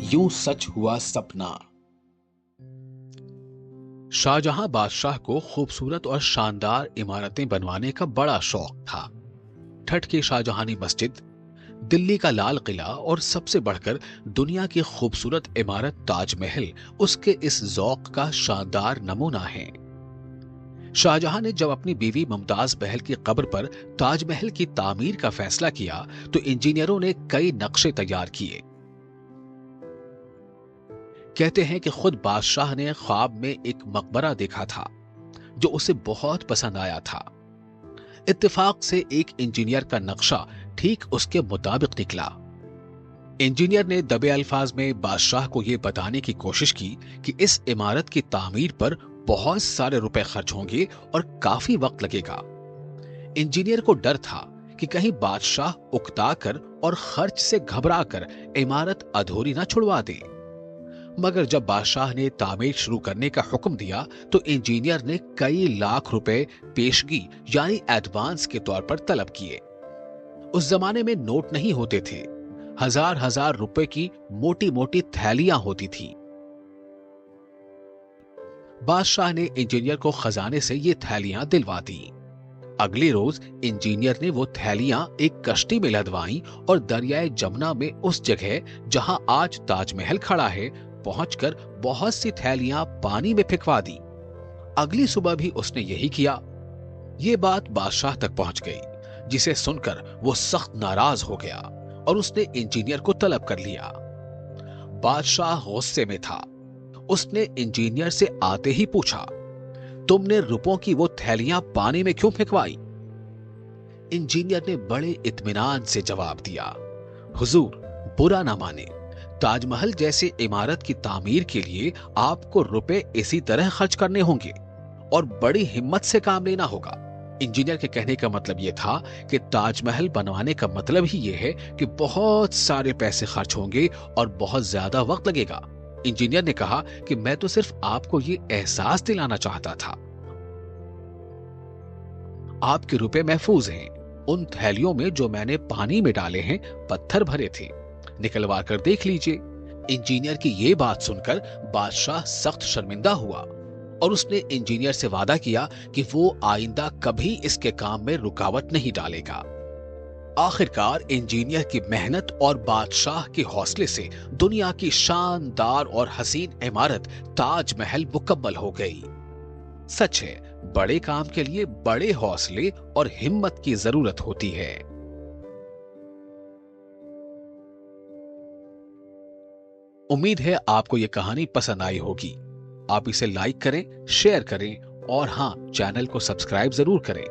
यूं सच हुआ सपना। शाहजहां बादशाह को खूबसूरत और शानदार इमारतें बनवाने का बड़ा शौक था। ठठ की शाहजहानी मस्जिद, दिल्ली का लाल किला और सबसे बढ़कर दुनिया की खूबसूरत इमारत ताजमहल उसके इस ज़ौक का शानदार नमूना है। शाहजहां ने जब अपनी बीवी मुमताज महल की कब्र पर ताजमहल की तामीर का फैसला किया तो इंजीनियरों ने कई नक्शे तैयार किए। कहते हैं कि खुद बादशाह ने ख्वाब में एक मकबरा देखा था जो उसे बहुत पसंद आया था। इत्तेफाक से एक इंजीनियर का नक्शा ठीक उसके मुताबिक निकला। इंजीनियर ने दबे अल्फाज में बादशाह को यह बताने की कोशिश की कि इस इमारत की तामीर पर बहुत सारे रुपए खर्च होंगे और काफी वक्त लगेगा। इंजीनियर को डर था कि कहीं बादशाह उकताकर और खर्च से घबराकर इमारत अधूरी न छुड़वा दे। मगर जब बादशाह ने तामीर शुरू करने का हुक्म दिया तो इंजीनियर ने कई लाख रुपए पेशगी यानी एडवांस के तौर पर तलब किए। उस जमाने में नोट नहीं होते थे, हजार हजार रुपए की मोटी मोटी थैलियां होती थी। बादशाह ने इंजीनियर को खजाने से ये थैलियां दिलवा दी। अगले रोज इंजीनियर ने वो थैलियां एक कश्ती में लदवाई और दरियाए जमुना में उस जगह जहां आज ताजमहल खड़ा है पहुंचकर बहुत सी थैलियां पानी में फेंकवा दी। अगली सुबह भी उसने यही किया। ये बात बादशाह तक पहुंच गई, जिसे सुनकर वो सख्त नाराज हो गया और उसने इंजीनियर को तलब कर लिया। बादशाह गुस्से में था। उसने इंजीनियर से आते ही पूछा, तुमने रुपयों की वो थैलियां पानी में क्यों फेंकवाई? इंजीनियर ने बड़े इत्मीनान से जवाब दिया, हुजूर, बुरा ना माने, ताजमहल जैसी इमारत की तामीर के लिए आपको रुपए इसी तरह खर्च करने होंगे और बड़ी हिम्मत से काम लेना होगा। इंजीनियर के कहने का मतलब यह था कि ताजमहल बनवाने का मतलब ही यह है कि बहुत सारे पैसे खर्च होंगे और बहुत ज्यादा वक्त लगेगा। इंजीनियर ने कहा कि मैं तो सिर्फ आपको यह एहसास दिलाना चाहता था। आपके रुपए महफूज हैं। उन थैलियों में जो मैंने पानी में डाले हैं पत्थर भरे थे, निकलवा कर देख लीजिए। इंजीनियर की यह बात सुनकर बादशाह सख्त शर्मिंदा हुआ और उसने इंजीनियर से वादा किया कि वो आइंदा कभी इसके काम में रुकावट नहीं डालेगा। आखिरकार इंजीनियर की मेहनत और बादशाह के हौसले से दुनिया की शानदार और हसीन इमारत ताजमहल मुकम्मल हो गई। सच है, बड़े काम के लिए बड़े हौसले और हिम्मत की जरूरत होती है। उम्मीद है आपको यह कहानी पसंद आई होगी। आप इसे लाइक करें, शेयर करें और हां, चैनल को सब्सक्राइब जरूर करें।